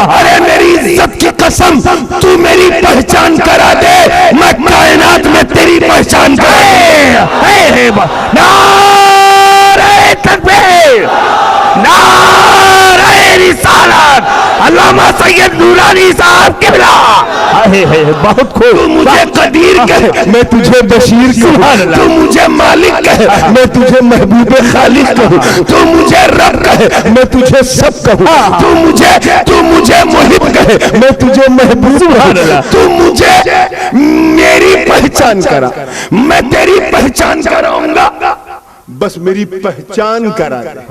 अरे मेरी इज्जत की कसम, तू मेरी पहचान करा दे, मैं कायनात में तेरी पहचान करा। नारे तकबीर, नारे रिसालत, अल्लामा सैयद नूरानी साहब किबला। बहुत खूब। तू मुझे कदीर कहे, मैं तुझे बशीर कहूं। तू मुझे मालिक कहे, मैं तुझे महबूब खालिक कहूं। तू मुझे रब कहे, मैं तुझे सब कहूं। तू मुझे मुहिब कहे, मैं तुझे महबूब कहूं। तू मुझे मेरी पहचान करा, मैं तेरी पहचान कराऊंगा। बस मेरी पहचान करा दे।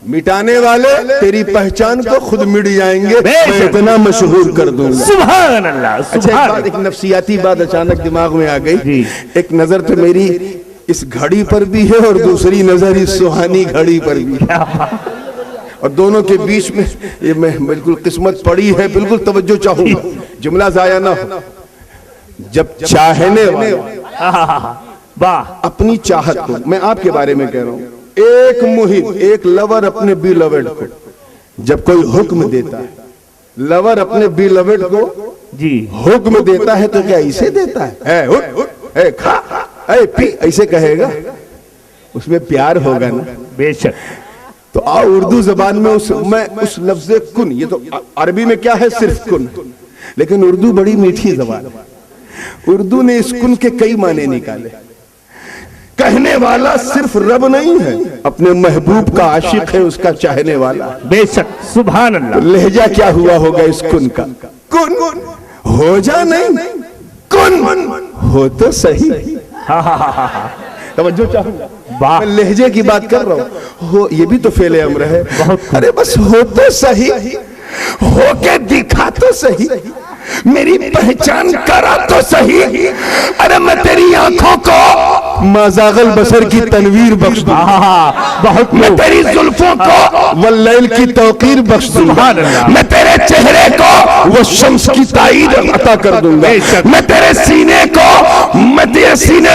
मिटाने वाले तेरी पहचान को खुद मिट जाएंगे, मैं इतना मशहूर कर दूंगा। सुभान अल्लाह। अच्छा, एक नफसियाती बात अचानक दिमाग में आ गई। एक नजर तो मेरी इस घड़ी पर भी है और दूसरी नजर इस सुहानी घड़ी पर भी है, और दोनों के बीच में ये मैं बिल्कुल किस्मत पड़ी है। बिल्कुल तवज्जो चाहूंगा, जुमला जाया ना हो। जब चाहने वाला अपनी चाहत को, मैं आपके बारे में कह रहा हूं, एक मुहिब, एक लवर अपने बिलवेड को जब कोई हुक्म देता है, लवर अपने बिलवेड को जी हुक्म देता है तो क्या इसे देता है, खा, पी, ऐसे कहेगा? उसमें प्यार होगा ना। बेशक। तो आओ उर्दू जबान में उस लफ्ज कुन, ये तो अरबी में क्या है, सिर्फ कुन, लेकिन उर्दू बड़ी मीठी जबान है। उर्दू ने इस कुन के कई माने निकाले। कहने वाला सिर्फ रब नहीं है, अपने महबूब का आशिक है, उसका चाहने वाला। बेशक। सुभान अल्लाह। लहजा क्या हुआ होगा इस कुन का? कुन हो जा नहीं, कुन हो तो सही। तवज्जो चाहूंगा, मैं लहजे की बात कर रहा हूँ। हो ये भी तो फेले अमर है। अरे बस हो तो सही, हो के दिखा तो सही, मेरी पहचान करा तो सही। अरे मैं तेरी आंखों को मजागल बसर की तनवीर बख्श दूं, बहुत। मैं तेरी जुल्फों को वल्लैल की तौकीर बख्श दूंगा। मैं तेरे चेहरे को वो शम्स की ताईद अता कर दूंगा। मैं तेरे सीने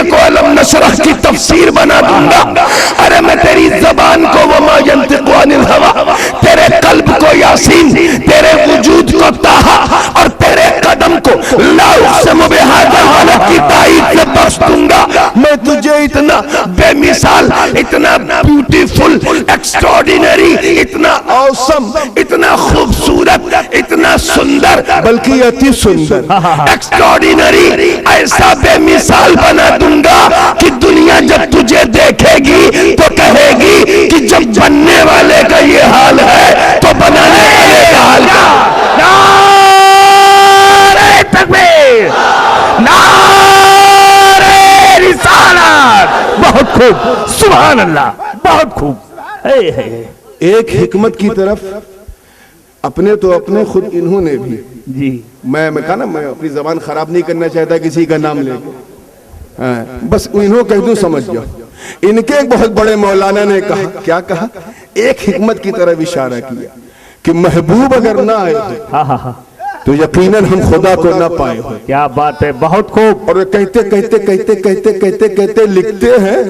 को अलम नशरह की तफसीर बना दूंगा। अरे मैं तेरी जबान को वमा यंतिकु अनिल हवा, तेरे कल्ब को यासीन, तेरे वजूद को ताहा और तेरे कदम को ला उक़सिमु बिहाज़ल बलद की ताईद से बख्श दूंगा। मैं तुझे इतना बेमिसाल, इतना ब्यूटीफुल, एक्स्ट्राऑर्डिनरी, इतना ऑसम, इतना खूबसूरत, इतना सुंदर, बल्कि अति सुंदर, एक्स्ट्राऑर्डिनरी, ऐसा बेमिसाल बना दूंगा कि दुनिया जब तुझे देखेगी तो कहेगी कि जब बनने वाले का ये हाल है तो बनाने वाले का हाल क्या? नारे तकबीर, नारे रिसालत। बहुत खूब। सुभान अल्लाह। बहुत खूब। एक हिकमत की तरफ अपने तो अपने खुद इन्होंने भी जी, मैं कहा ना, मैं अपनी जबान खराब नहीं करना चाहता किसी का नाम लेके, बस इन्हों कह दूं समझ जाओ। इनके एक बहुत बड़े मौलाना ने कहा, क्या कहा, एक हिकमत की तरफ इशारा किया कि महबूब अगर ना आए तो यकीनन हम खुदा को ना पाए हो। क्या बात है। बहुत खूब। और कहते कहते कहते कहते कहते कहते लिखते हैं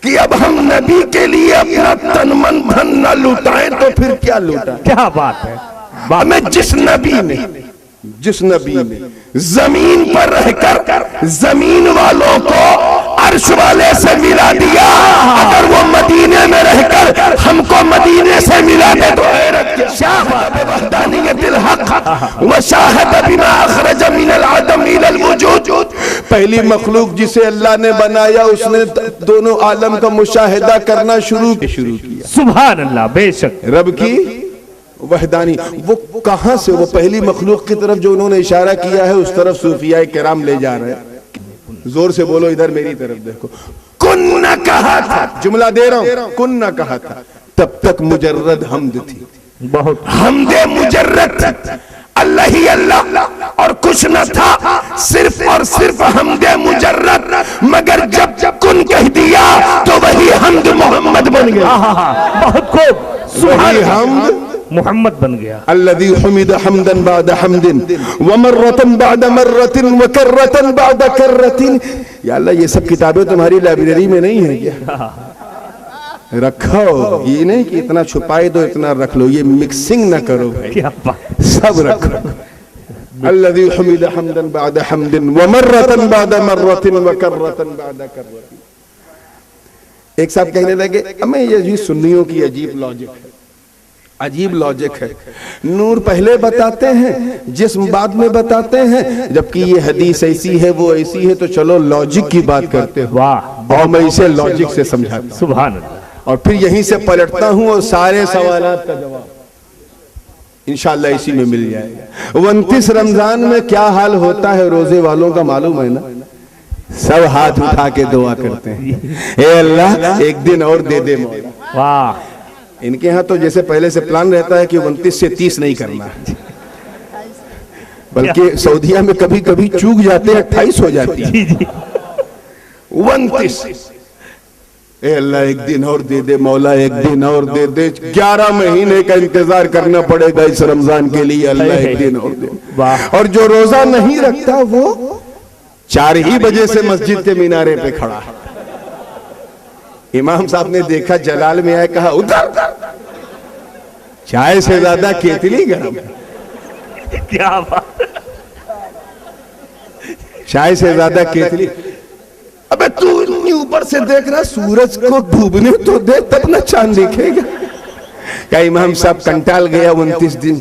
कि अब हम नबी के लिए अपना तन मन धन न लुटाएं तो फिर क्या लुटाएं। क्या बात है। हमें जिस नबी ने जमीन पर रहकर जमीन वालों को अर्श वाले से मिला दिया, अगर वो मदीने में रहकर हमको मदीने से मिला दे तो हैरत क्या। पहली मखलूक जिसे अल्लाह ने बनाया उसने दोनों आलम का मुशाहिदा करना शुरू किया। सुभान अल्लाह। बेशक। रब की वहदानी, वो कहां से, वो पहली मखलूक की तरफ जो उन्होंने इशारा किया है उस तरफ सूफिया किराम ले जा रहे हैं। जोर से बोलो, इधर मेरी तरफ देखो। कुन न कहा था, जुमला दे रहा हूं, कुन न कहा था, तब तक मुजर्रद हमद थी। बहुत। हमदे मुजर्रद, अल्लाह ही अल्लाह और कुछ न था, सिर्फ और सिर्फ हमदे मुजर्रद। मगर जब कुन कह दिया तो वही हमद मोहम्मद बन गया। बहुत खूब। वही हमद मोहम्मद बन गया। अल्लज़ी हुमिद हमदन बाद हमदिन व मर्रतन बाद मर्रतिन व कर्रतन बाद कर्रतिन। या अल्लाह, ये सब किताबें तुम्हारी लाइब्रेरी में नहीं है क्या? रखो, ये नहीं कि इतना छुपाई दो इतना रख लो, ये मिक्सिंग ना करो भाई, क्या बात। सब रखो। अल्लज़ी हमिद हम्दन बाद हम्दिन व मर्रतन बाद मर्रतिन व कररतन बाद कररतिन। एक साहब कहने लगे, हमें ये सुन्नियों की अजीब लॉजिक है, अजीब लॉजिक है। नूर पहले बताते हैं, जिस्म बाद में बताते हैं, जबकि ये हदीस ऐसी है वो ऐसी है, तो चलो लॉजिक की बात करते हो। वाह, और मैं इसे लॉजिक से समझाता सुभान अल्लाह। और फिर यहीं से पलटता हूं और सारे सवालात का जवाब इंशाअल्लाह इसी में मिल जाएगा। 29 रमजान में क्या हाल होता है रोजे वालों का मालूम है ना? सब हाथ उठा के दुआ करते हैं, ए अल्लाह एक दिन और दे दे मौला। वाह, इनके यहाँ तो जैसे पहले से प्लान रहता है कि 29 से 30 नहीं करना, बल्कि सऊदीया में कभी कभी चूक जाते हैं, 28 हो जाती है। 29, ए अल्लाह एक दिन और दे दे मौला, एक दिन और दे दे। 11 महीने का इंतजार करना पड़ेगा इस रमजान के लिए, अल्लाह एक दिन और दे। और जो रोजा नहीं रखता वो 4 ही बजे से मस्जिद के मीनारे पे खड़ा है। इमाम साहब ने देखा, जलाल में आया, कहा उधर, चाय से ज्यादा केतली गरम, क्या बात। चाय से ज्यादा केतली। अबे तू इतनी ऊपर से देख रहा, सूरज को डूबने तो दे तब ना चांद दिखेगा। क्या इमाम साहब कंटाल गया 29 दिन?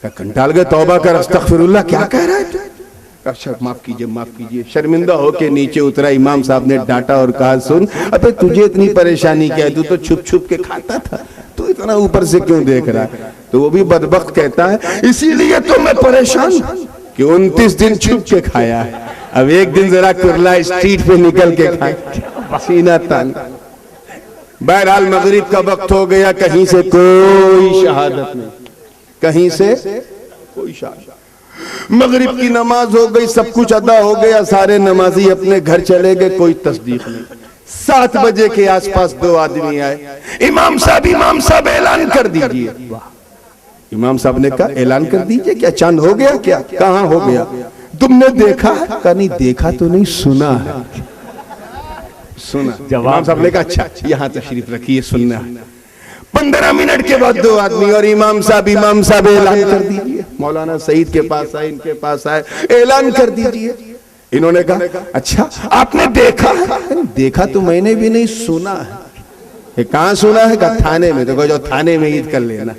कंटाल गए, तौबा कर, अस्तगफिरुल्लाह। क्या कह रहा है? अच्छा माफ कीजिए, माफ कीजिए। शर्मिंदा होके नीचे उतरा। इमाम साहब ने डांटा और कहा, सुन, अबे तुझे इतनी परेशानी क्या है? तू तो छुप छुप के खाता था, तू इतना ऊपर से क्यों देख रहा है? तो वो भी बदबख्त कहता है, इसीलिए तो मैं परेशान कि 29 दिन छुप के खाया है, अब एक दिन जरा कुरला स्ट्रीट पे निकल के खाए, सीना तान। बहरहाल मगरिब का वक्त हो गया, कहीं से कोई शहादत नहीं, कहीं से कोई शहादत। मगरिब की नमाज हो गई, सब कुछ अदा हो गया, सारे नमाजी अपने घर चले गए, कोई तस्दीक नहीं। 7 बजे के आसपास 2 आदमी आए। इमाम साहब ऐलान कर दीजिए। इमाम साहब ने कहा, ऐलान कर दीजिए, क्या चांद हो गया? क्या कहाँ हो गया? तुमने देखा? कहा नहीं देखा तो नहीं, सुना है, सुना। इमाम साहब ने कहा, अच्छा यहाँ तशरीफ रखिए, सुनना है। 15 मिनट के बाद 2 आदमी और इमाम साहब ऐलान कर दीजिए। मौलाना सईद के पास आए, इनके पास आए, ऐलान कर दीजिए। इन्होंने कहा, अच्छा आपने देखा? देखा तो मैंने भी नहीं, सुना है। कहाँ सुना है? कहा थाने में। तो जो थाने में ईद कर लेना,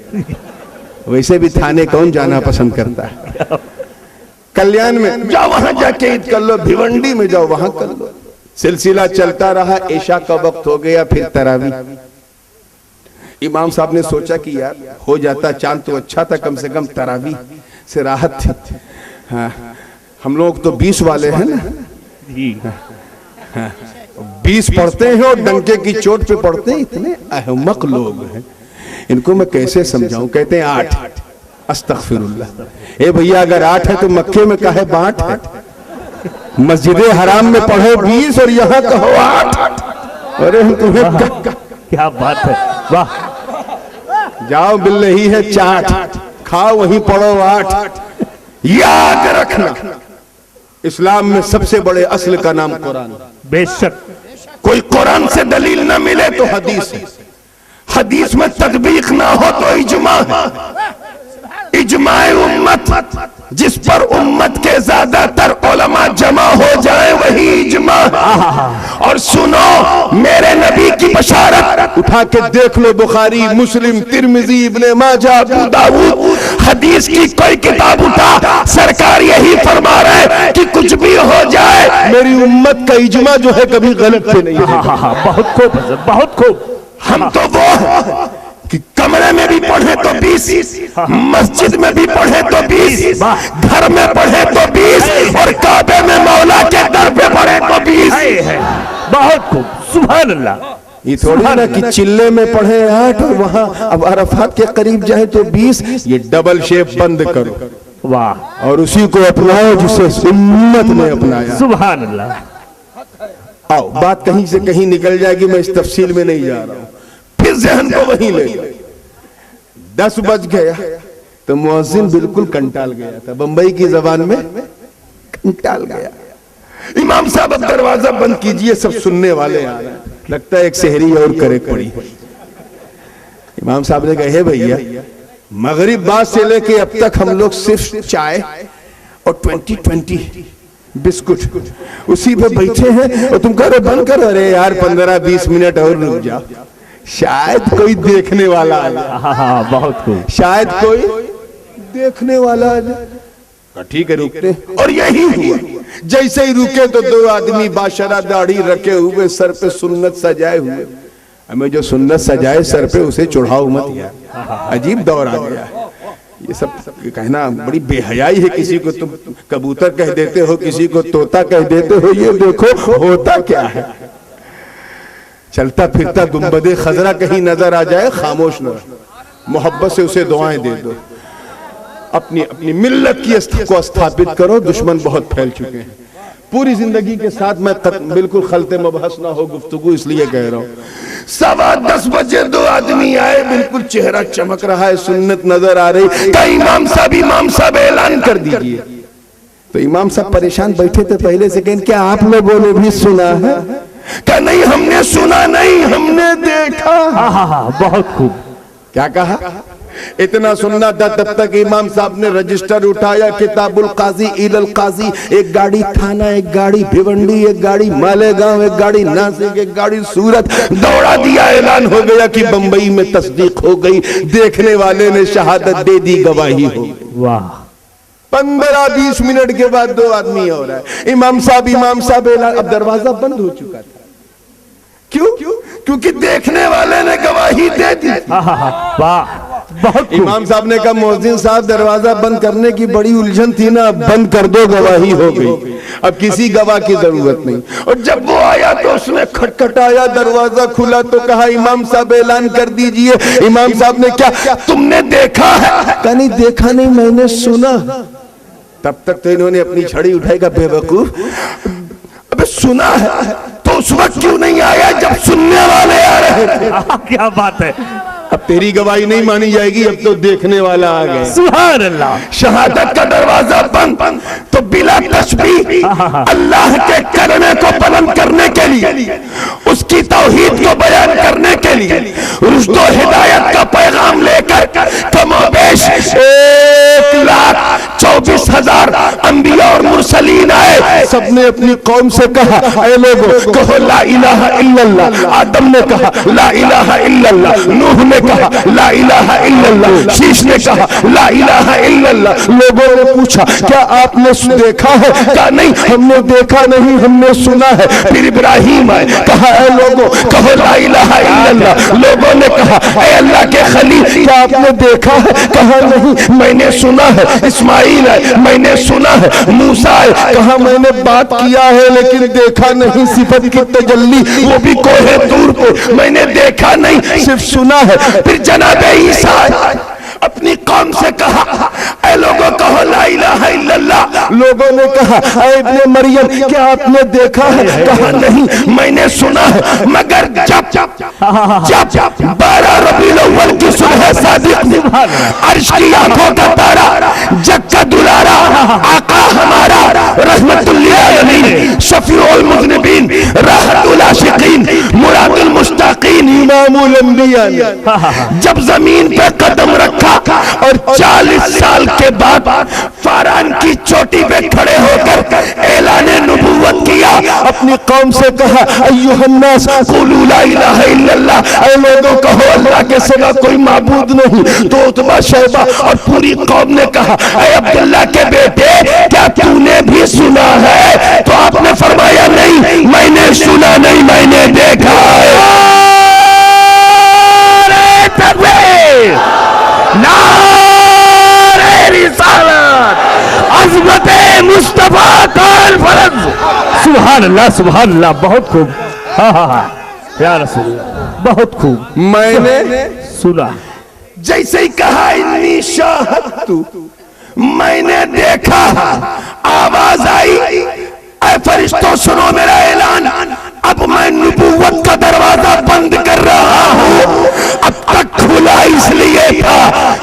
वैसे भी थाने कौन जाना पसंद करता है? कल्याण में जाओ, वहां जाके ईद कर लो, भिवंडी में जाओ, वहां कर लो। सिलसिला चलता रहा, ईशा का वक्त हो गया, फिर तरावी। इमाम साहब ने सोचा कि यार हो जाता चांद तो अच्छा था, कम से कम तरावी से राहत थी। हाँ, हम लोग तो 20 वाले हैं ना जी। हाँ, 20 पढ़ते हैं और डंके की चोट पे पढ़ते हैं, इतने अहमक लोग हैं, इनको मैं कैसे समझाऊं? कहते हैं 8। अस्तगफिरुल्लाह। ए भैया, अगर 8 है तो मक्के में काहे 8 है? मस्जिद हराम में पढ़ो 20 और यहाँ कहो 8। अरे तुम्हें क्या बात है, वाह। जाओ बिल्लही है चाट, खाओ वहीं पढ़ो 8। याद रखना, इस्लाम में सबसे बड़े असल का नाम कुरान। बेशक। कोई कुरान से दलील न मिले तो हदीस है, हदीस में तदबीक ना हो तो इजमा है। इजमाए उम्मत, जिस पर उम्मत के ज्यादातर उलमा जमा हो जाए वही इजमा है। और सुनो, मेरे नबी की बशारत उठा के देख लो, बुखारी, मुस्लिम, तिरमिजी, इब्ने माजा, अबू दाऊद, हदीस की कोई किताब उठा, सरकार यही फरमा रहे हैं कि कुछ भी हो जाए मेरी उम्मत का इजमा जो है कभी गलत पे नहीं है। बहुत खूब, बहुत खूब। हम तो वो कि कमरे में भी पढ़े तो 20, मस्जिद में भी पढ़े तो 20, घर में पढ़े तो 20, और काबे में मौला के दर पे पढ़े तो 20। बहुत खूब, सुभान अल्लाह। ये थोड़ी ना कि चिल्ले में पढ़े 8 और वहां अब अरफात के करीब जाए तो 20। ये डबल शेप बंद करो, वाह, और उसी को अपनाओ जिसे सुन्नत ने अपनाया। सुभान अल्लाह। आओ, बात कहीं से कहीं निकल जाएगी, मैं इस तफसील में नहीं जा रहा हूं, फिर जहन को वहीं ले। 10 बज गया तो मुअज्जिन बिल्कुल कंटाल गया था, बंबई की जबान में कंटाल गया। इमाम साहब अब दरवाजा बंद कीजिए, सब सुनने वाले आ रहे हैं। लगता है एक शहरी और करे पड़ी। इमाम साहब ने कहे भैया मगरिब बाद से लेके अब तक हम लोग सिर्फ चाय और 20-20 बिस्कुट उसी पे बैठे हैं और तुम कह रहे बंद कर। अरे यार 15-20 मिनट और रुक जाओ, शायद कोई देखने वाला आ जाए। हाँ बहुत खूब। शायद कोई देखने वाला आ जाए। ठीक है रुकते। और यही हुआ, जैसे ही रुके तो दो आदमी बाशरा दाढ़ी रखे हुए सर पे सुन्नत सजाए हुए। हमें जो सुन्नत सजाए सर पे उसे चढ़ाओ मत यार, अजीब दौर आ गया है। ये सब कहना बड़ी बेहयाई है। किसी को तुम कबूतर कह देते हो, किसी को तोता कह देते हो, ये देखो होता क्या है। चलता फिरता गुंबदे खजरा कहीं नजर आ जाए, खामोश न रहो, मोहब्बत से उसे दुआएं दे दो। अपनी अपनी मिल्लत की को स्थापित करो। दुश्मन बहुत फैल चुके हैं। पूरी जिंदगी के साथ मैं बिल्कुल खलते मबहस ना हो गुफ्तगू, इसलिए कह रहा हूँ। 10:15 बजे दो आदमी आए, बिल्कुल चेहरा चमक रहा है, सुन्नत नजर आ रही। का इमाम साहब ऐलान कर दीजिए। तो इमाम साहब परेशान बैठे थे पहले से, कहें क्या आप लोगों ने भी सुना है? क्या नहीं हमने सुना नहीं, हमने देखा। हाँ बहुत खूब। क्या कहा? इतना सुनना था तब तक इमाम साहब ने रजिस्टर उठाया, किताबुल काजी इलल काजी। एक गाड़ी थाना, एक गाड़ी भिवंडी, एक गाड़ी मालेगांव, एक गाड़ी नासिक, एक गाड़ी सूरत, दौड़ा दिया। ऐलान हो गया कि बंबई में तस्दीक हो गई, देखने वाले ने शहादत दे दी, गवाही हो गई। वाह। 15-20 मिनट के बाद दो आदमी और आए। इमाम साहब ऐलान। अब दरवाजा बंद हो चुका था। क्यों? क्योंकि देखने वाले ने गवाही दे दी। वाह बहुत। इमाम साहब ने कहा मोहसिन साहब दरवाजा बंद करने की बड़ी उलझन थी ना, बंद कर दो, गवाही हो गई, अब किसी गवाह की जरूरत नहीं। और जब वो आया तो उसने खटखटाया, दरवाजा खुला तो कहा इमाम साहब ऐलान कर दीजिए। इमाम साहब ने क्या तुमने देखा है? कहा नहीं देखा नहीं, मैंने सुना। तब तक तो इन्होंने अपनी छड़ी उठाएगा, बेवकूफ अबे सुना है तो उस वक्त क्यों नहीं आया जब सुनने वाले आ रहे थे? क्या बात है। अब तेरी गवाही नहीं मानी जाएगी, अब तो देखने वाला आ गया। सुभान अल्लाह। शहादत का दरवाजा बंद तो बिला तस्बीह अल्लाह के करने को बुलंद करने के लिए, उसकी तौहीद को बयान करने के लिए, रुश्द व हिदायत का पैगाम लेकर कमोबेश 1,24,000 अंबिया और मुरसलीन आए। सबने अपनी कौम से कहा ऐ लोगों कहो ला इलाहा इल्लल्लाह। आदम ने कहा ला इलाहा इल्लल्लाह, नूह ने कहा ला इलाहा इल्लल्लाह, शीश ने कहा ला इलाहा इल्लल्लाह। लोगों ने पूछा क्या आपने देखा है? कहा नहीं हमने देखा नहीं, हमने सुना है। फिर इब्राहिम आए, कहा ऐ लोगों कहो ला इलाहा इल्लल्लाह। लोगों ने कहा ऐ अल्लाह के खलील क्या आपने देखा है? कहा नहीं मैंने सुना है। इस्माइल आए, मैंने सुना है। मूसा आए, कहा मैंने बात किया है लेकिन देखा नहीं, सिफत की तजल्ली वो भी कोहे दूर पे, मैंने देखा नहीं सिर्फ सुना है। फिर जनाब ईसा अपनी कौम से कहा ऐ लोगों कहो ला इलाहा इल्लल्लाह। लोगों ने कहा ऐ इब्ने मरियम क्या आपने देखा है? कहा नहीं मैंने सुना है। मगर जब 12 रबीउल अव्वल की सुबह सादिक में अर्श की आंखों का तारा, जग का दुलारा आका हमारा रहमतुल लिल आलमीन, शफीउल मुज़निबीन, राहतुल आशिकीन, मुरादुल मुश्ताकीन, इमामुल अंबिया जब जमीन पे कदम रखा और 40 साल के बाद फारान की चोटी पे खड़े होकर ऐलान नबूवत किया, अपनी कौम से कहा अय्युहन्नास क़ूलू ला इलाहा इल्लल्लाह। ऐ लोगों कहो अल्लाह के सिवा कोई माबूद नहीं। तो उतबा शैबा और पूरी कौम ने कहा ऐ अब्दुल्लाह के बेटे क्या तूने भी सुना है? तो आपने फरमाया नहीं मैंने सुना नहीं, मैंने देखा है। नारे रिसालत, अज़मत मुस्तफा ताल फरज। सुभान अल्लाह सुभान अल्लाह। बहुत खूब। हाँ या रसूल अल्लाह, बहुत खूब। मैंने सुना। जैसे ही कहा इन्नी शाहदतु, मैंने देखा। आवाज आई ऐ फरिश्तों सुनो मेरा ऐलान, अब मैं नबूवत का दरवाजा बंद कर रहा हूँ। अब तक खुला इसलिए था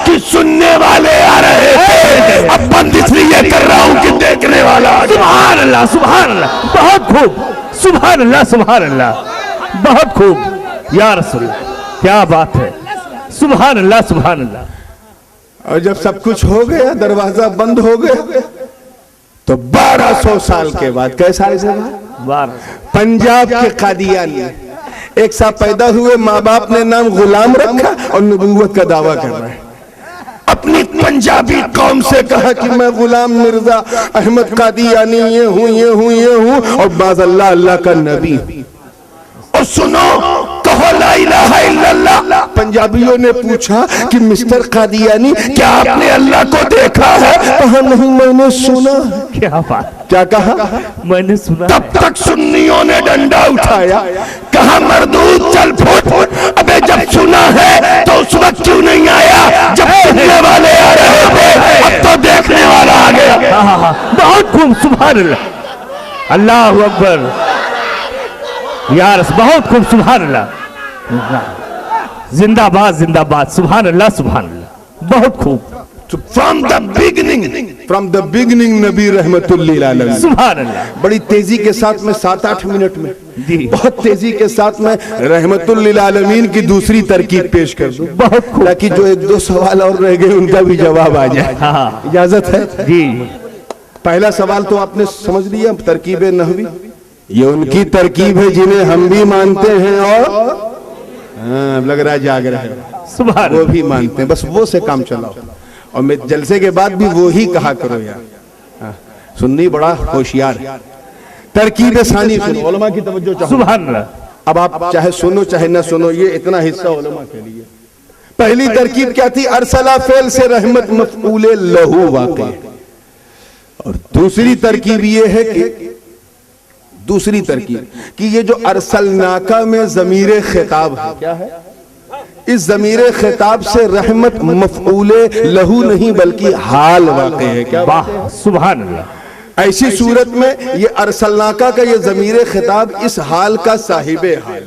कि सुनने वाले आ रहे थे, अब बंद इसलिए कर रहा हूँ कि देखने वाला। सुभान अल्लाह सुभान अल्लाह। बहुत खूब। सुभान अल्लाह सुभान अल्लाह। बहुत खूब या रसूल, क्या बात है, सुभान अल्लाह सुभान अल्लाह। और जब सब कुछ हो गया, दरवाजा बंद हो गया, तो 1200 साल के बाद, कई साल से बाद, पंजाब के कादियानी एक साथ पैदा हुए, माँ बाप ने नाम गुलाम रखा और नबूवत का दावा कर रहा है। अपनी पंजाबी कौम से कहा कि मैं गुलाम मिर्जा अहमद कादियानी ये हूँ ये हूँ ये हूँ, और बाज़ अल्लाह अल्लाह का नबी। और सुनो, कहो ला इलाहा इल्लल्लाह। पंजाबियों ने पूछा कि मिस्टर कादियानी, क्या आपने अल्लाह को देखा है? कहा नहीं, मैंने सुना। क्या बात, क्या कहा? मैंने सुना। तब तक सुन्नियों ने डंडा उठाया, कहा मरदूद चल फुट। अबे जब सुना है तो उस वक्त क्यों नहीं आया जब सुनने वाले आ रहे थे? अब तो देखने वाला आ गया। बहुत खूब, सुभान अल्लाह, अल्लाहु अकबर यार, बहुत खूब, सुभान अल्लाह, जिंदाबाद जिंदाबाद, सुभान अल्लाह सुभान अल्लाह, बहुत खूब। फ्रॉम द बिगिनिंग नबी रहमतुल लिल आलमीन, सुभान अल्लाह। बड़ी तेजी के साथ में 7-8 मिनट में जी, बहुत तेजी के साथ में रहमतुल लिल आलमीन की दूसरी तरकीब पेश कर दूं, बहुत खूब, ताकि जो 1-2 सवाल और रह गए उनका भी जवाब आ जाए। हाँ, इजाजत है जी। पहला सवाल तो आपने समझ लिया, तरकीब नहवी, ये उनकी तरकीब है जिन्हें हम भी मानते हैं और लग रहा है जाग रहे हैं, सुभान वो भी मानते हैं, बस वो से काम चलाओ। और मैं जलसे के बाद भी वो ही कहा करो यार, सुन्नी बड़ा होशियार। तरकीब सानी सुनो, उलमा की तवज्जो चाहो। सुभान अल्लाह। अब आप चाहे सुनो चाहे ना सुनो, ये इतना हिस्सा उलमा के लिए। पहली तरकीब क्या थी? अरसला फेल से रहमत मफऊले लहू वाक़े। और दूसरी तरकीब ये है कि दूसरी तरकीब कि ये जो अरसलनाका में ज़मीरे खिताब है, क्या है? इस ज़मीरे खिताब से रहमत मफऊले लहू नहीं बल्कि हाल वाक़े है। क्या? वाह, सुभान अल्लाह। ऐसी सूरत में ये अरसलनाका का ये ज़मीरे खिताब इस हाल का साहिबे हाल,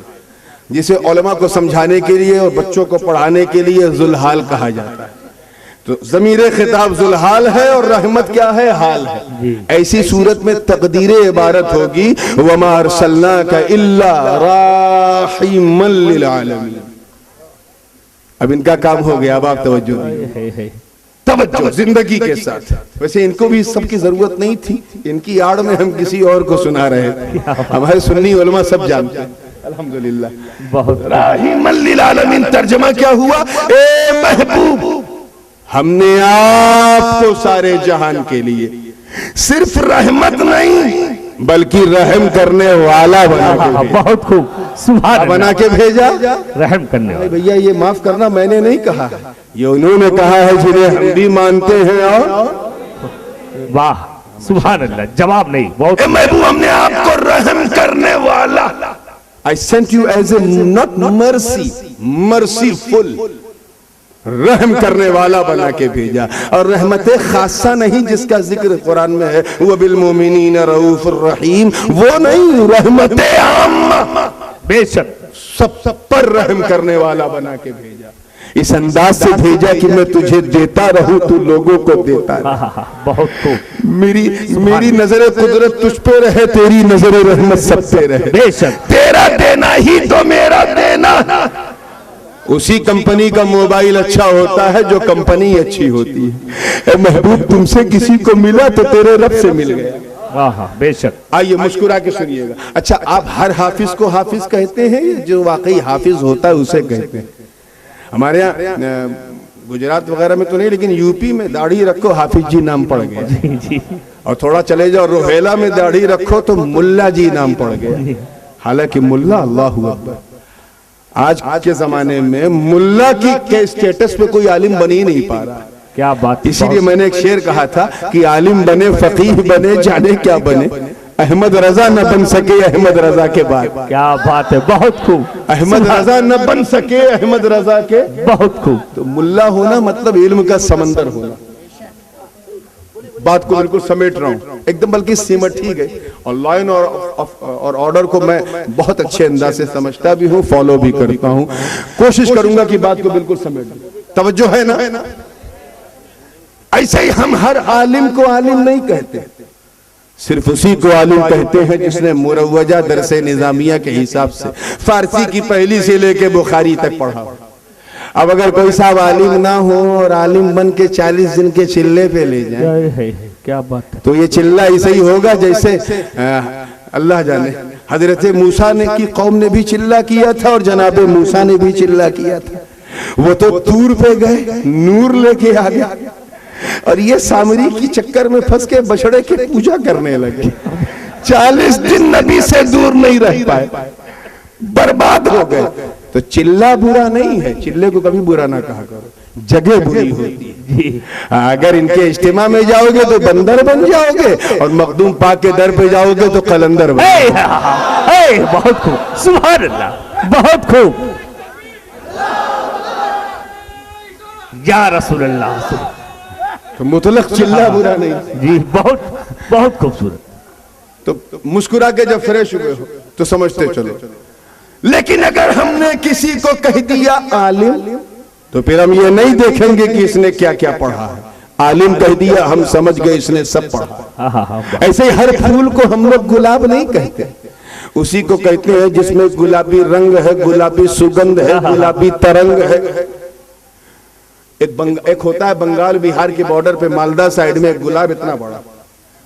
जिसे उलमा को समझाने के लिए और बच्चों को पढ़ाने के लिए जुल्हाल कहा जाता है। तो ज़मीरे खिताब जुल्हाल है और रहमत क्या है? हाल है। ऐसी सूरत में तकदीर इबारत होगी, वमा अरसलनाका इल्ला राहिमल लिल आलमीन। अब इनका काम हो गया, अब आप तवज्जो दीजिए, तवज्जो जिंदगी के साथ। वैसे इनको भी सबकी जरूरत नहीं थी, इनकी आड़ में हम किसी और को सुना रहे थे, हमारे सुन्नी उलमा सब जानते हैं। अल्हम्दुलिल्लाह, बहुत राहिमल लिल आलमीन तर्जमा क्या हुआ? ए महबूब, हमने आपको सारे जहान के लिए सिर्फ रहमत नहीं बल्कि रहम करने वाला बना के, बहुत खूब, सुभान बना के भेजा। रहम करने वाला। भैया ये माफ करना, मैंने नहीं कहा, ये उन्होंने कहा है जिन्हें हम भी मानते हैं। और वाह, सुभान अल्लाह, जवाब नहीं, बहुत महबूब हमने आपको रहम करने वाला, I sent you as a not mercy, merciful, रहम करने वाला बना के भेजा। और रहमत खासा नहीं जिसका जिक्र कुरान में है, वो बिल मोमिनीन रऊफुर रहीम, वो नहीं, रहमत आम्मा, बेशक सब पर रहम करने वाला बना के भेजा। इस अंदाज से भेजा कि मैं तुझे देता रहूं, तू लोगों को देता रहे। बहुत खूब, मेरी नजर कुदरत तुझ पे रहे, तेरी नजर रहमत सब पे रहे। बेशक, तेरा देना ही तो मेरा देना। उसी कंपनी का मोबाइल अच्छा होता है जो कंपनी अच्छी होती है। महबूब तुमसे किसी को मिला तो तेरे रब से मिल गया। हाँ, बेशक। आइए मुस्कुरा के सुनिएगा। अच्छा, आप हर हाफिज को हाफिज कहते हैं, जो वाकई हाफिज होता है उसे कहते हैं? हमारे यहाँ गुजरात वगैरह में तो नहीं, लेकिन यूपी में दाढ़ी रखो हाफिज जी नाम पड़ गया, जी। और थोड़ा चले जाओ रोहेला में दाढ़ी रखो तो मुल्ला जी नाम पड़ गया। हालांकि मुल्ला, अल्लाहु अकबर, आज के जमाने में मुल्ला की के स्टेटस पे कोई आलिम बन ही नहीं पा रहा। क्या बात। इसीलिए मैंने एक शेर कहा था कि आलिम बने, फकीह बने, जाने क्या बने, अहमद रजा न बन सके अहमद रजा के बाद। क्या बात है, बहुत खूब। अहमद रजा न बन सके अहमद रजा के, बहुत खूब। तो मुल्ला होना मतलब इल्म का समंदर होना। बात को बिल्कुल समेट रहा हूं एकदम, बल्कि सिमट ही गई। और लाइन और ऑर्डर को मैं बहुत अच्छे अंदाज से समझता भी हूं, फॉलो भी करता हूं, कोशिश करूंगा कि बात को बिल्कुल समेट दूं। तवज्जो है ना? ऐसे ही हम हर आलिम को आलिम नहीं कहते, सिर्फ उसी को आलिम कहते हैं जिसने मुरव्वजा दरसे निजामिया के हिसाब से फारसी की पहली से लेके बुखारी तक पढ़ा। अब अगर कोई साहब आलिम ना हो और आलिम बन के 40 दिन के चिल्ले पे ले जाए, क्या बात है, तो ये चिल्ला ऐसे ही होगा जैसे अल्लाह जाने हजरत मूसा ने की कौम ने भी चिल्ला किया था और जनाबे मूसा ने भी चिल्ला किया था। वो तो तूर पे गए, नूर लेके आ गया, और ये सामरी की चक्कर में फंस के बछड़े की पूजा करने लगे। 40 दिन नबी से दूर नहीं रह पाए, बर्बाद हो गए। तो चिल्ला बुरा नहीं है, चिल्ले को कभी बुरा ना कहा करो, जगह बुरी होती है। अगर इनके इज्तिमा में जाओगे तो बंदर बन जाओगे, और मखदूम पाक के दर पे जाओगे तो कलंदर बन जाओगे। बहुत खूब, सुभान अल्लाह, बहुत खूब, या रसूल अल्लाह। तो मुतलक चिल्ला बुरा नहीं जी, बहुत बहुत खूबसूरत। तो मुस्कुरा के जब फ्रेश हुए हो तो समझते चलो। लेकिन अगर हमने किसी को कह दिया आलिम, तो फिर हम ये नहीं देखेंगे कि इसने क्या क्या पढ़ा है। आलिम कह दिया, हम समझ गए इसने सब पढ़ा। ऐसे ही हर फूल को हम लोग गुलाब नहीं कहते, उसी को कहते हैं जिसमें गुलाबी रंग है, गुलाबी सुगंध है, गुलाबी तरंग है। एक होता है बंगाल बिहार के बॉर्डर पे मालदा साइड में एक गुलाब इतना बड़ा,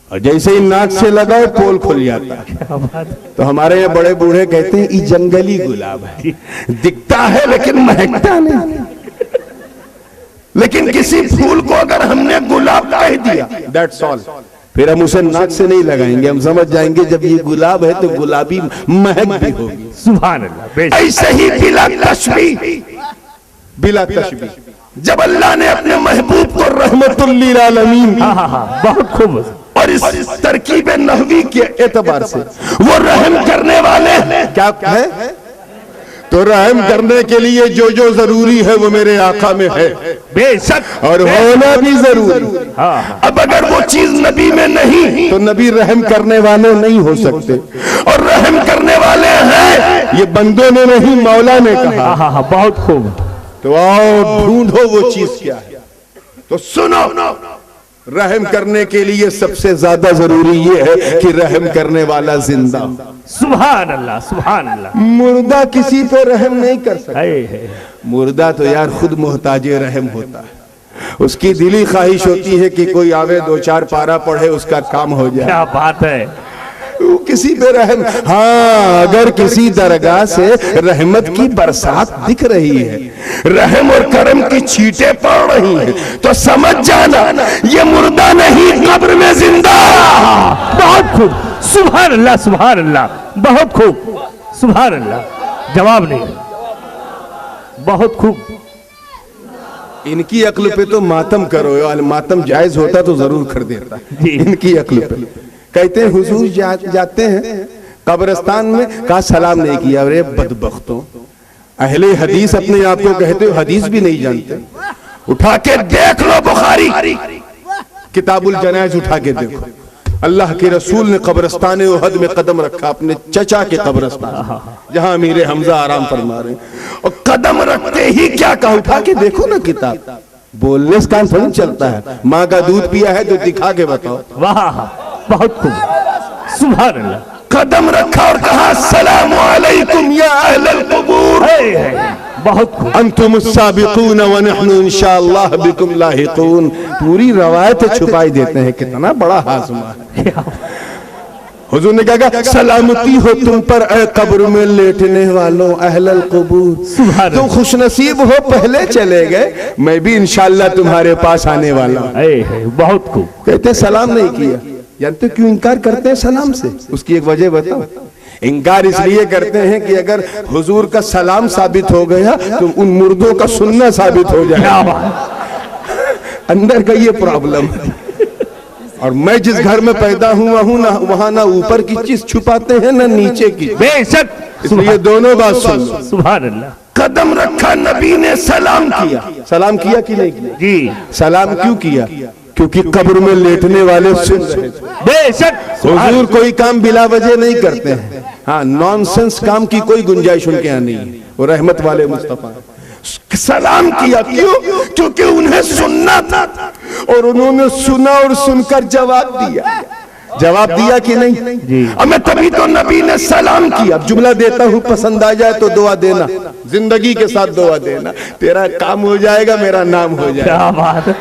और जैसे ही नाक से लगाओ पोल खुल जाता है। तो हमारे यहाँ बड़े बूढ़े कहते हैं ये जंगली गुलाब है, दिखता है लेकिन महकता नहीं। लेकिन किसी फूल को अगर हमने गुलाब कह दिया, दैट्स ऑल, फिर हम उसे नाक से नहीं लगाएंगे, हम समझ जाएंगे जब ये गुलाब है तो गुलाबी महक भी होगी। सुभान अल्लाह। ऐसे ही बिला तशबीह जब अल्लाह ने अपने महबूब को रहमतुल लिल आलमीन, बहुत खूब, और इस तरकीब नहवी के एतबार से वो रहम करने वाले क्या है, तो रहम करने के लिए जो जो जरूरी है वो मेरे आका में है, बेशक, और होना भी जरूरी। अब अगर वो चीज नबी में नहीं तो नबी रहम करने वाले नहीं हो सकते, और रहम करने वाले हैं ये बंदों ने नहीं, मौला ने कहा। बहुत खूब। तो आओ ढूंढो वो चीज क्या है। तो सुनो, रहम करने के लिए सबसे ज्यादा जरूरी ये है कि रहम करने वाला जिंदा। सुभान अल्लाह, सुभान अल्लाह। मुर्दा किसी पे रहम नहीं कर सकता। मुर्दा तो यार खुद मोहताजे रहम होता है, उसकी दिली ख्वाहिश होती है कि कोई आवे, 2-4 पारा पढ़े, उसका काम हो जाए। क्या बात है, किसी पे रहम। हाँ, अगर किसी दरगाह से रहमत की बरसात दिख रही है, रहम और करम की छींटे पड़ रही हैं, तो समझ जाना ये मुर्दा नहीं, कब्र में जिंदा। बहुत खूब, सुभान अल्लाह, सुभान अल्लाह, बहुत खूब, सुभान अल्लाह। जवाब नहीं, बहुत खूब। इनकी अक्ल पे तो मातम करो, मातम जायज होता तो जरूर कर देता। इनकी अक्ल पे कहते हैं हुजूर जाते हैं कब्रिस्तान में, कहा सलाम नहीं किया। अरे बदबख्तों, अहले हदीस अपने आप को कहते हो, हदीस भी नहीं जानते। उठा के देख लो बुखारी किताबुल जनाइज, उठा के देखो। अल्लाह के रसूल ने कब्रिस्तान उहद में कदम रखा, अपने चचा के कब्रिस्तान जहां अमीर हमजा आराम फरमा रहे, और कदम रखते ही क्या कहा, उठा के देखो ना किताब। बोलने से काम थोड़ी चलता है। माँ का दूध पिया है तो दिखा के बताओ। वाह, बहुत खूब, सुभान अल्लाह। कदम रखा और कहा अस्सलामु अलैकुम या अहलल कुबूर, बहुत खूब। अंतुम अस्साबिकून व नहनु इंशाअल्लाह बिकुम लाहिकून। पूरी रवायत छुपाई देते हैं, कितना बड़ा हाजमा है। हुजूर ने कहा सलामती हो तुम पर ए कब्र में लेटने वालों अहलल कुबूर, तुम खुशनसीब हो, पहले चले गए, मैं भी इंशाअल्लाह तुम्हारे पास आने वाला हूं। बहुत खूब। कहते सलाम नहीं किया। जानते क्यों इनकार करते हैं सलाम से? उसकी एक वजह बताओ। इनकार इसलिए करते हैं कि अगर हुजूर का सलाम साबित हो गया तो उन मुर्दों का सुनना साबित हो जाएगा। अंदर का ये प्रॉब्लम है। और मैं जिस घर में पैदा हुआ हूं ना, वहां ना ऊपर की चीज छुपाते हैं ना नीचे की, बेशक, इसलिए दोनों बात सुन। सुभान अल्लाह। कदम रखा, नबी ने सलाम किया। सलाम किया कि नहीं किया? जी। सलाम क्यों किया? क्योंकि कब्र में लेटने वाले सुन रहे थे। बेशक, हुजूर कोई काम बिला वजह नहीं करते हैं। हाँ, नॉनसेंस काम की कोई गुंजाइश उनके यहाँ नहीं है। वो रहमत वाले मुस्तफा सलाम किया। क्यों? क्योंकि उन्हें सुनना था, और उन्होंने सुना और सुनकर जवाब दिया। जवाब दिया कि नहीं? जी। अब मैं तभी तो नबी ने सलाम किया। अब जुमला देता हूं, पसंद आ जाए तो दुआ देना, जिंदगी के साथ दुआ देना, तेरा काम हो जाएगा, मेरा नाम हो जाएगा। क्या बात है।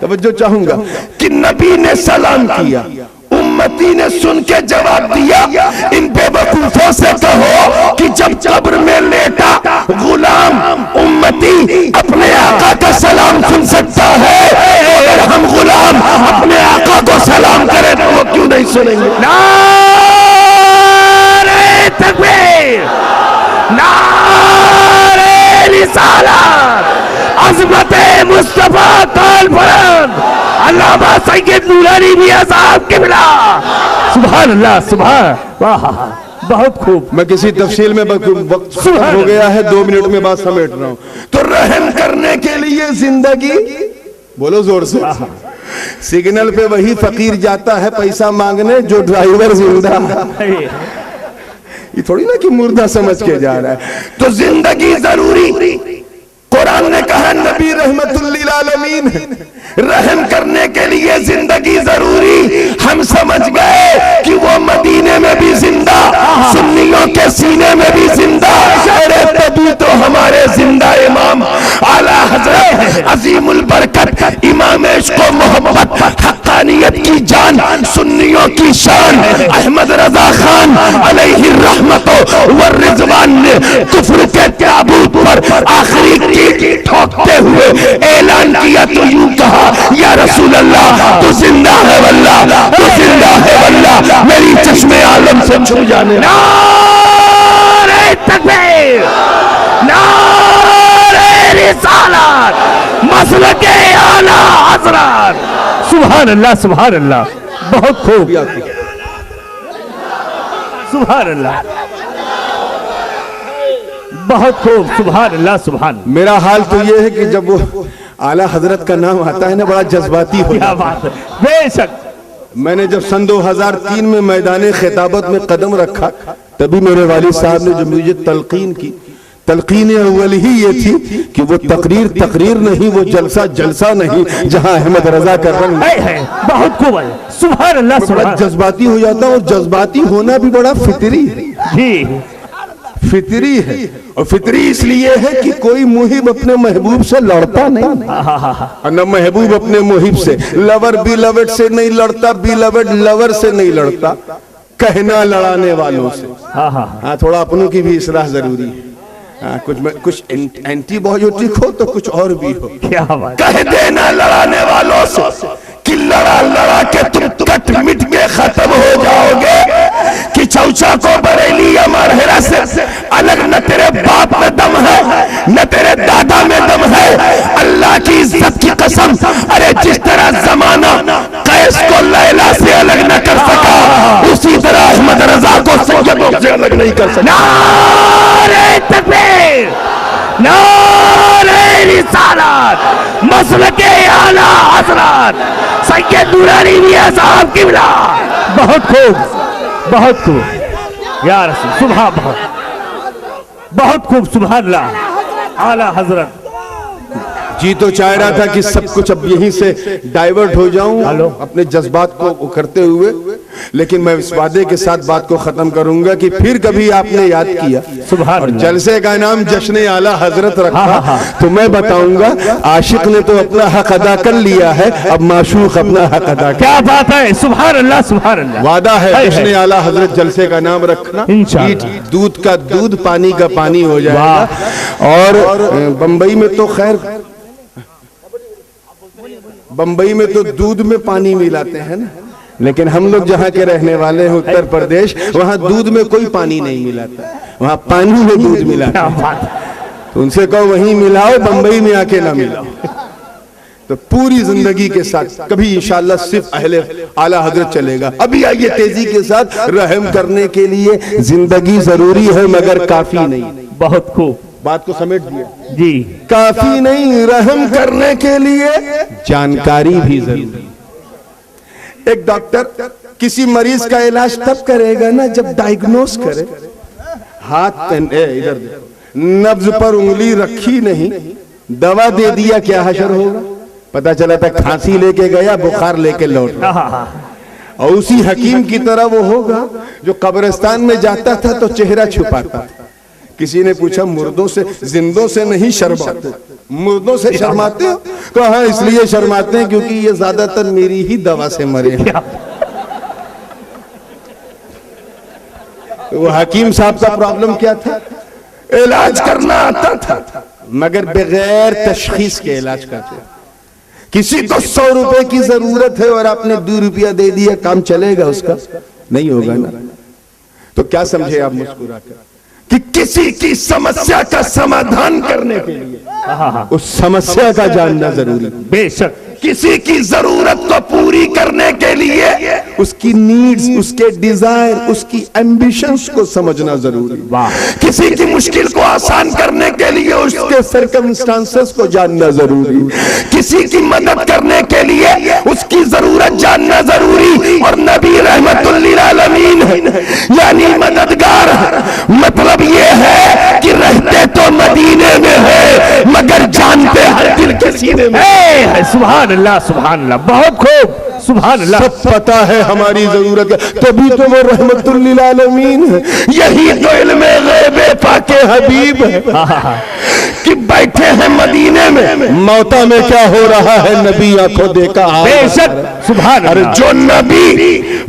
तवज्जो चाहूंगा कि नबी ने सलाम किया, उम्मती ने सुन के जवाब दिया। इन बेवकूफों से कहो कि जब कब्र में लेटा गुलाम उम्मती अपने आका का सलाम सुन सकता है, तो अगर हम गुलाम अपने आका को सलाम करें तो वो क्यों नहीं सुनेंगे? नारे तकबीर, नारे रिसालत, अज़मते मुस्तफा काल बुलंद, अल्लामा सैयद नूरानी मियां साहब किबला। सुभान अल्लाह, सुभान, वाह, बहुत खूब। मैं किसी तफसील में वक्त हो गया है, 2 मिनट में बात समेट रहा हूं। तो रहम करने के लिए जिंदगी, बोलो जोर से, सिग्नल पे वही फकीर जाता है पैसा मांगने जो ड्राइवर जिंदा। ये थोड़ी ना कि मुर्दा समझ के जा रहा है। तो जिंदगी जरूरी, कुरान ने कहा नबी रहमतुल लिल आलमीन, रहम करने के लिए जिंदगी जरूरी। हम समझ गए कि वो मदीने में भी जिंदा, सुन्नियों के सीने में भी जिंदा। अरे तभी तो हमारे जिंदा इमाम आला हजरत अजीमुल बरकत इमाम इश्क़ व मोहब्बत हक़ानियत की जान, सुन्नियों की शान अहमद रजा खान अलैहि रहमतो व रिज़वान ने कुफ्र के ताबूत पर आखिरी कील ठोकते हुए ऐलान किया तो यूं कहा, या रसूल अल्लाह तू जिंदा है वल्लाह, तू जिंदा है वल्लाह, मेरी चश्मे आलम से छू जाने। नारे तकबीर, नारे रिसालत, मसलके आला हज़रत। सुभान अल्लाह, सुभान अल्लाह, बहुत खूब, सुभान अल्लाह, बहुत खूब, सुभान अल्लाह, सुभान। मेरा हाल तो ये है कि जब वो आला हजरत का नाम आता है ना, बड़ा जज्बाती हो क्या बात है, बेशक। मैंने जब सन 2003 में मैदान खिताबत में कदम रखा, तभी मेरे वालिद साहब ने जो मुझे तलकीन की, तलकीन अव्वल ही ये थी कि वो तकरीर नहीं, वो जलसा नहीं, जहां अहमद रजा का रंग है। बहुत खूब है, सुभान अल्लाह, बड़ा जज्बाती हो जाता, और जज्बाती होना भी बड़ा फितरी है। जी, फितरी है। और फितरी इसलिए है कि कोई मुहिब अपने महबूब से लड़ता नहीं, और न महबूब अपने मुहिब से। लवर बिलवड से नहीं लड़ता, बिलवड लवर से नहीं लड़ता, कहना लड़ाने वालों से। हाँ, थोड़ा अपनों की भी इसलाह जरूरी है। कुछ एंटीबायोटिक हो तो कुछ और भी हो। क्या बात, कह देना लड़ाने वालों से कि लड़ा लड़ा के तुम कट मिट के खत्म हो जाओगे, कि चौचा को बरेली या मारहेरा से अलग न तेरे बाप में दम है, न तेरे दादा में दम है। अल्लाह की इज्जत की कसम, अरे जिस तरह जमाना कैस को लैला से अलग न कर सका, उसी तरह अहमद रजा को सैयदों से अलग नहीं कर सका। नारे तकबीर, नारे रिसालत, मसलके आला हज़रत सैयद नूरानी मियां साहब किबला। बहुत खूब, बहुत खूब या रसूल, सुभान, बहुत खूब, सुभान अल्लाह, आला हज़रत। जी तो चाह रहा था कि सब कुछ अब यहीं से डाइवर्ट हो जाऊं अपने जज्बात को करते हुए, लेकिन मैं इस वादे के साथ बात को खत्म करूंगा कि फिर कभी आपने याद किया और जलसे का नाम जश्न आला हजरत रखा, तो मैं बताऊंगा आशिक ने तो अपना हक अदा कर लिया है, अब माशूक अपना हक अदा। क्या बात है, सुभान अल्लाह, सुभान अल्लाह। वादा है जश्न आला हजरत जलसे का नाम रखना, दूध का दूध, पानी का पानी हो जाएगा। और बंबई में तो खैर, बंबई में तो दूध में पानी मिलाते हैं ना, लेकिन हम लोग जहाँ के रहने वाले हैं उत्तर प्रदेश, वहाँ दूध में कोई पानी नहीं मिलाता, वहाँ पानी में दूध मिलाता है। तो उनसे कहो वहीं मिलाओ, बंबई में आके ना मिलाओ। तो पूरी जिंदगी के साथ कभी इंशाल्लाह सिर्फ अहले आला हजरत चलेगा। अभी आइए तेजी के साथ, रहम करने के लिए जिंदगी जरूरी है मगर काफी नहीं। बहुत खूब, बात को समेट दिया जी। काफी नहीं, रहम करने के लिए जानकारी भी जरूरी। एक डॉक्टर किसी मरीज का इलाज तब करेगा ना जब डायग्नोस करे। हाथ इधर नब्ज पर उंगली रखी नहीं, दवा दे दिया, क्या हशर होगा? पता चला था खांसी लेके गया, बुखार लेके लौट, और उसी हकीम की तरह वो होगा जो कब्रिस्तान में जाता था तो चेहरा छुपाता था। किसी ने पूछा मुर्दों से, जिंदों से नहीं शर्माते, मुर्दों से शर्माते हो? तो हाँ इसलिए शर्माते हैं क्योंकि ये ज्यादातर मेरी ही दवा से मरे हैं। वो हकीम साहब का प्रॉब्लम क्या था? इलाज करना आता था मगर बगैर तशखीस के इलाज करते। किसी को 100 रुपए की जरूरत है और आपने 2 रुपया दे दिया, काम चलेगा उसका? नहीं होगा ना। तो क्या समझे आप मुस्कुराकर कि किसी की समस्या का समाधान करने के लिए उस समस्या का जानना जरूरी। बेशक किसी की जरूरत को पूरी करने के लिए उसकी नीड्स, उसके डिजायर, उसकी एम्बिशंस को समझना जरूरी। किसी की मुश्किल को आसान करने के लिए उसके सर्कमस्टांसेस को जानना जरूरी। किसी की मदद करने के लिए उसकी जरूरत जानना जरूरी। और नबी रहमतुल लिल आलमीन है, यानी मददगार। मतलब ये है कि रहते तो मदीने में है मगर जानते हर दिल के सीने में है। सुभान अल्लाह, सुभान अल्लाह, बहुत खूब, सुभान अल्लाह। सब पता है हमारी जरूरत है, तभी तो वो रहमतुल लिल आलमीन है। यही तो इल्मे गैब पाके हबीब है कि बैठे हैं मदीने में, मौता में क्या हो रहा है नबी आंखों देखा। बेशक सुभान अल्लाह। जो नबी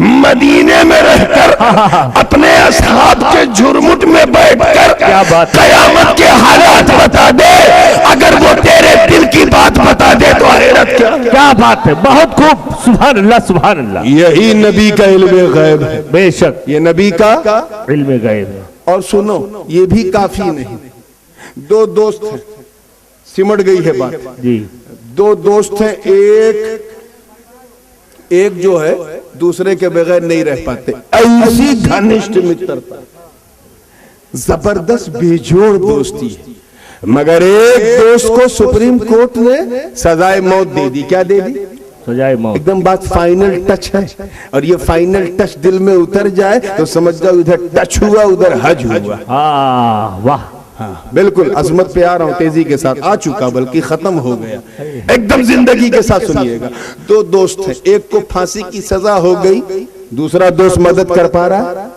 मदीने में रहकर अपने असहाब के झुरमुट में बैठकर क्या बात, कयामत के हालात बता दे, अगर वो तेरे दिल की बात बता दे तो हैरत क्या बात है। बहुत खूब, सुभान अल्लाह, सुभान अल्लाह। यही नबी का इल्मे गैब है। बेशक ये नबी का इल्मे गैब है। और सुनो, ये भी काफी नहीं। 2 दोस्त हैं, सिमट गई है बात जी। 2 दोस्त हैं, एक जो है दूसरे के बगैर नहीं रह पाते। ऐसी घनिष्ठ मित्रता, जबरदस्त बेजोड़ दोस्ती है। मगर एक दोस्त को सुप्रीम कोर्ट ने सजाए मौत दे दी। क्या दे दी? सजाए मौत। एकदम बात फाइनल टच है। और ये फाइनल टच दिल में उतर जाए तो समझ जाओ इधर टच हुआ उधर हज हुआ। वाह, हाँ बिल्कुल। अजमत पे आ रहा हूं तेजी के साथ, आ चुका बल्कि खत्म हो गया एकदम जिंदगी के साथ। सुनिएगा, 2 दोस्त हैं, एक को फांसी की सजा हो गई, दूसरा दोस्त मदद कर पा रहा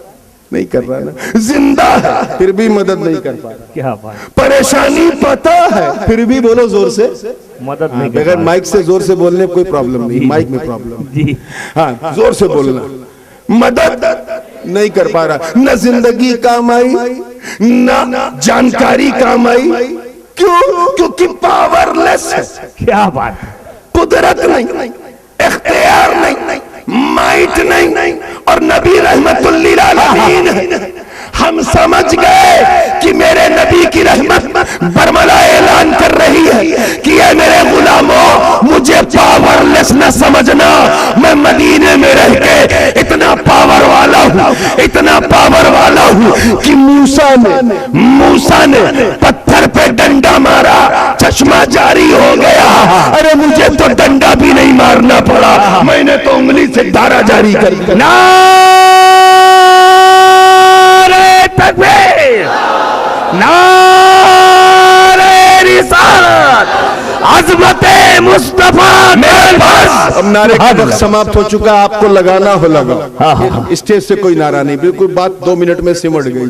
नहीं, कर रहा ना, जिंदा है फिर भी मदद नहीं कर पा रहा। क्या बात, परेशानी पता है फिर भी बोलो जोर से, मदद नहीं। बगैर माइक से जोर से बोलने कोई प्रॉब्लम नहीं, माइक में प्रॉब्लम जी। हाँ जोर से बोलना। मदद नहीं कर पा रहा, न जिंदगी काम आई न जानकारी काम आई। क्यों? क्योंकि पावरलेस है। क्या बात, कुदरत नहीं, इख्तियार नहीं, माइट नहीं। और नबी रहमतुल लिल आलमीन है। हम समझ गए कि मेरे नबी की रहमत बरमला ऐलान कर रही है कि ये मेरे गुलामों, मुझे पावरलेस न समझना। मैं मदीने में रह के इतना पावर वाला हूँ, इतना पावर वाला हूँ कि मूसा ने पत्थर पे डंडा मारा, चश्मा जारी हो गया। अरे मुझे तो डंडा भी नहीं मारना पड़ा, मैंने तो उंगली से धारा जारी कर दी। तकबीर, नारे रिसालत, अज़मते मुस्तफा मेरे पास। अब नारे का वक्त समाप्त हो चुका, आपको लगाना हो लगा। स्टेज से कोई नारा नहीं, बिल्कुल बात 2 मिनट में सिमट गई।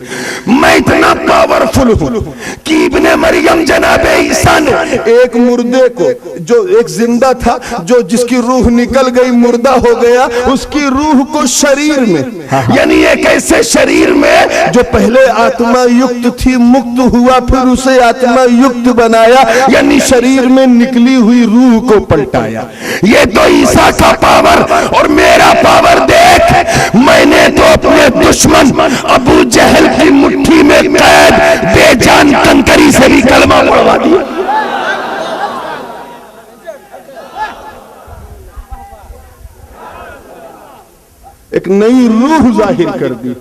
मैं इतना पावरफुल हूँ कि इब्ने मरियम जनाबे ईसा ने एक मुर्दे को, जो एक जिंदा था, जो जिसकी रूह निकल गई मुर्दा हो गया, उसकी रूह को शरीर में, यानी एक ऐसे शरीर में जो पहले आत्मा युक्त थी, मुक्त हुआ, फिर उसे आत्मा युक्त बनाया, यानी शरीर में निकली हुई रूह को पलटाया। ये तो ईसा का पावर और मेरा पावर देख। मैंने तो अपने दुश्मन अबू जहल की मुट्ठी में कैद बेजान कंकरी से भी कलमा पढ़वा दिया। एक नई रूह जाहिर कर दी।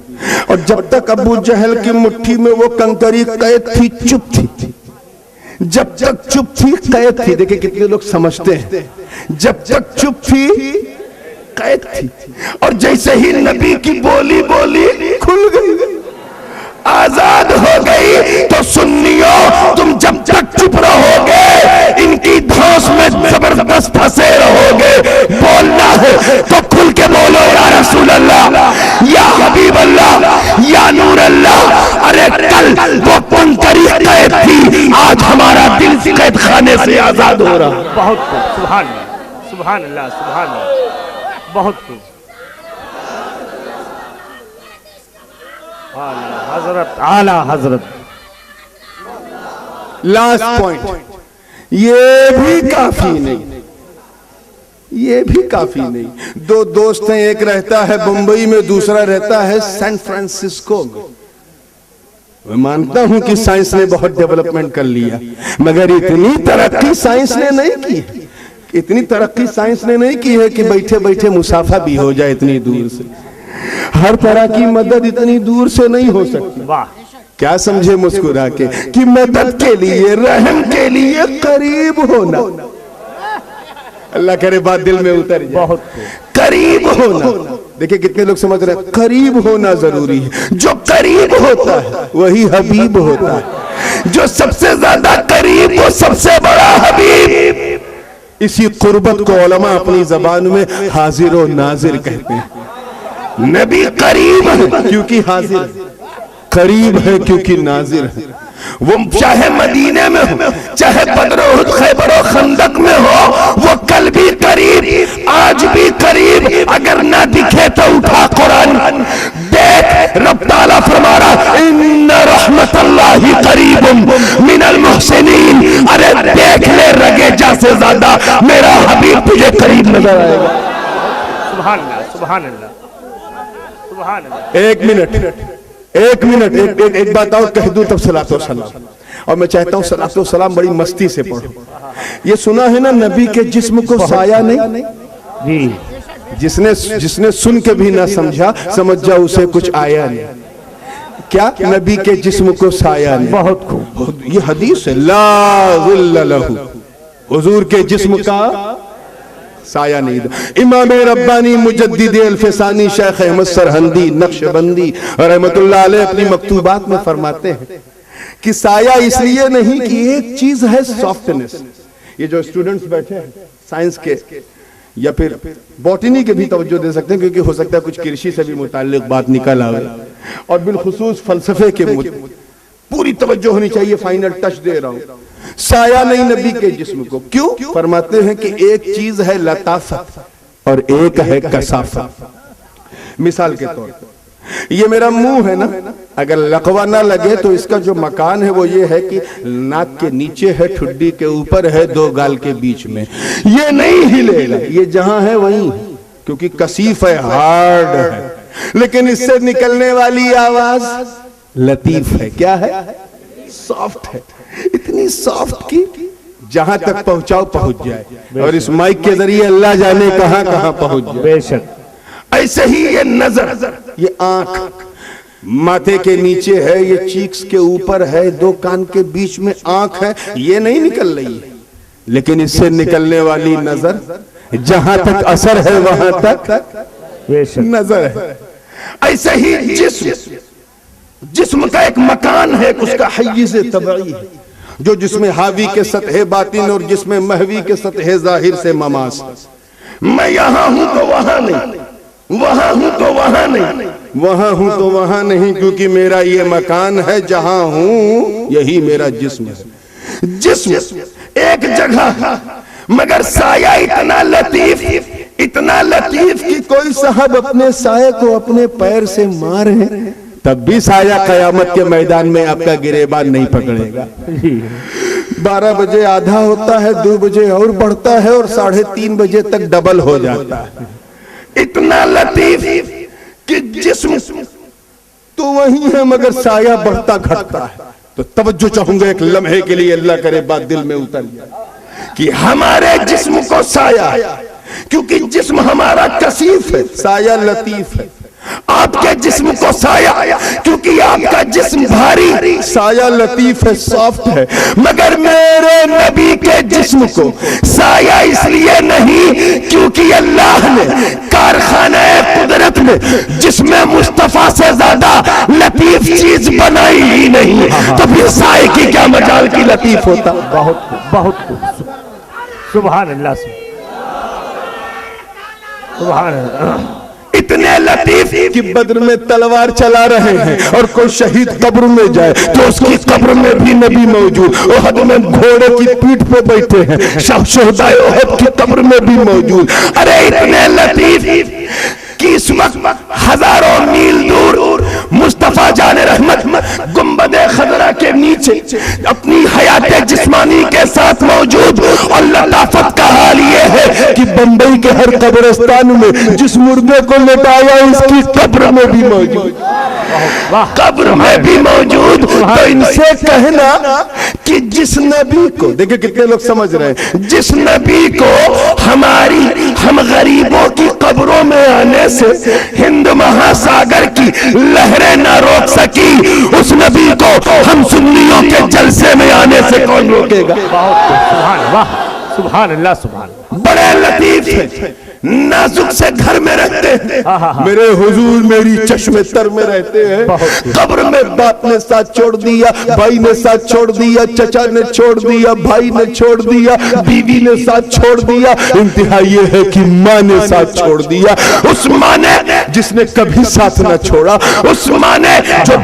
और जब तक अबू जहल की मुट्ठी में वो कंकरी कैद थी, चुप थी। जब तक चुप थी कैद थी। देखिए कितने लोग समझते हैं, जब तक चुप थी कैद थी, और जैसे ही नबी की बोली खुल गई, आजाद हो गई। तो सुन्नियों, तुम जब तक चुप रहोगे इनकी धौंस में जबरदस्त फंसे रहोगे। बोलना है तो खुल के बोलो यार आजाद हो रहा। बहुत खूब, सुभान अल्लाह, सुभान अल्लाह, सुभान अल्लाह, बहुत खूब। हजरत आला हजरत। लास्ट पॉइंट, ये भी काफी नहीं, ये भी काफी नहीं। दो दोस्त हैं, एक रहता है बंबई में, दूसरा रहता है सैन फ्रांसिस्को में। मैं मानता हूं कि साइंस ने बहुत डेवलपमेंट कर लिया, मगर इतनी तरक्की साइंस ने नहीं की है। इतनी तरक्की साइंस ने नहीं की है कि बैठे बैठे मुसाफा भी हो जाए इतनी दूर से। हर तरह की मदद इतनी दूर से नहीं हो सकती। वाह, क्या समझे मुस्कुरा के कि मदद के लिए, रहम के लिए करीब होना। अल्लाह करे बात दिल में उतर जाए। बहुत करीब होना, देखिए कितने लोग समझ रहे हैं, करीब होना जरूरी है। जो करीब होता है वही हबीब होता है। जो सबसे ज्यादा करीब, वो सबसे बड़ा हबीब। इसी कुर्बत को उलमा अपनी जबान में हाजिर और नाजिर कहते हैं। नबी करीब है क्योंकि हाजिर है, करीब है क्योंकि नाजिर है। वो चाहे मदीने में हो, चाहे बदर उहद खैबर और खंदक में हो, वो कल भी करीब, आज भी करीब। अगर ना दिखे तो उठा कुरान देख, रब ताला फरमा रहा इन्ना रहमतल्लाहि करीबुम मिनल मुहसिनीन। अरे देख ले, रगेजा से ज्यादा मेरा हबीब तुझे करीब नजर आएगा। सुभान अल्लाह, सुभान अल्लाह, सुभान अल्लाह। एक मिनट, एक बात और कह दूं तब सलातो सलाम। और मैं चाहता हूं सलातो सलाम बड़ी मस्ती से पढ़ो। ये सुना है ना, नबी के जिस्म को साया नहीं जी। जिसने सुन के भी ना समझा, समझ जाओ उसे कुछ आया नहीं। क्या? नबी के जिस्म को साया नहीं। बहुत खूब, ये हदीस है, ला ज़िल्ल लहू, हुजूर के जिस्म का साया नहीं दो। इमाम रब्बानी मुजद्दिद अल्फसानी शेख अहमद सरहंदी नक्शबंदी रहमतुल्लाह अलैह अपनी मकतूबात में फरमाते हैं कि साया इसलिए नहीं कि एक चीज है सॉफ्टनेस। ये जो स्टूडेंट्स बैठे हैं साइंस के या फिर बॉटनी के भी तवज्जो दे सकते हैं, क्योंकि हो सकता है कुछ कृषि से भी मुताल्लिक बात निकल आवे, और बिलखुसूस फलसफे के पूरी तवज्जो होनी चाहिए। फाइनल टच दे रहा हूं, साया नहीं नबी के जिस्म को। क्यों? फरमाते हैं कि एक चीज है लताफत और एक है कसाफत। मिसाल के तौर पर ये मेरा मुंह है ना, अगर लकवा ना लगे तो इसका जो मकान है वो ये है कि नाक के नीचे है, ठुड्डी के ऊपर है, दो गाल के बीच में। ये नहीं हिलेगा, ये जहां है वहीं, क्योंकि कसीफ है, हार्ड है। लेकिन इससे निकलने वाली आवाज लतीफ है। क्या है? सॉफ्ट है। इतनी सॉफ्ट की जहां तक पहुंचाओ पहुंच जाए, और इस माइक के जरिए अल्लाह जाने कहां कहां पहुंच जाए। बेशक। ऐसे ही ये नजर, ये आंख माथे के नीचे है, ये चीक्स के ऊपर है, दो कान के बीच में आंख है, ये नहीं निकल रही है। लेकिन इससे निकलने वाली नजर, जहां तक असर है वहां तक नजर है। ऐसे ही जिस्म का एक मकान है, उसका हय्यिज़ तबई है, जो जिसमें हावी के सतह बातिन और जिसमें महवी के सतह जाहिर से ममास है। मैं यहां हूं तो वहां नहीं, वहां हूं तो वहां नहीं, वहां हूं तो वहां नहीं, क्योंकि मेरा ये मकान है, जहां हूं यही मेरा जिस्म है। जिस्म एक जगह, मगर साया इतना लतीफ कि कोई साहब अपने साये को अपने पैर से मारे तब भी साया कयामत के मैदान में आपका गिरेबान नहीं पकड़ेगा। 12 बजे आधा होता है, 2 बजे और बढ़ता है, और 3:30 बजे तक डबल हो जाता है। इतना लतीफ कि जिस्म तो वही है, मगर साया बढ़ता घटता है। तो तवज्जो चाहूंगा एक लम्हे के लिए, अल्लाह करे बात दिल में उतर जाए, कि हमारे जिस्म को साया, क्योंकि जिस्म हमारा कसीफ है, साया लतीफ है। आपके जिस्म को साया, क्योंकि आपका जिस्म भारी, साया लतीफ है, सॉफ्ट है। मगर मेरे नबी के जिस्म को साया इसलिए नहीं, क्योंकि अल्लाह ने कारखाना कुदरत में जिसमें मुस्तफा से ज्यादा लतीफ चीज बनाई ही नहीं, तो फिर साये की क्या मजाल की लतीफ होता। बहुत सुभान अल्लाह, सुभान अल्लाह। इतने लतीफ कि बद्र में तलवार चला रहे हैं और कोई शहीद कब्र में जाए तो उसकी कब्र में भी नबी मौजूद, ओहद में घोड़े की पीठ पे बैठे हैं, शहदाए ओहद की कब्र में भी मौजूद। अरे इतने लतीफ कि इस वक्त हजारों मील दूर मुस्तफा जाने रहमत गुंबदे खदरा के नीचे अपनी हयात जिस्मानी के साथ मौजूद, और लताफत का हाल ये है कि बंबई के हर कब्रिस्तान में जिस मुर्दे को लेटाया उसकी कब्र में भी मौजूद, कब्र में भी मौजूद। तो इनसे कहना कि जिस नबी को, देखिए कितने लोग समझ रहे हैं, जिस नबी को हम गरीबों की कब्रों में आने से हिंद महासागर की लहरें न रोक सकी, उस नबी को हम सुन्नियों के जलसे में आने से कौन रोकेगा? सुभान अल्लाह, सुभान अल्लाह। बड़े लतीफ है, नाजुक से घर में रहते हैं, मेरे हुजूर मेरी चश्मे तर में रहते हैं। कब्र में बाप ने साथ छोड़ दिया, भाई ने साथ छोड़ दिया, चचा ने छोड़ दिया, भाई ने छोड़ दिया, बीवी ने साथ छोड़ दिया, इंतहा ये है कि माँ ने साथ छोड़ दिया। उस माँ ने जिसने कभी साथ न छोड़ा, उस माँ ने जो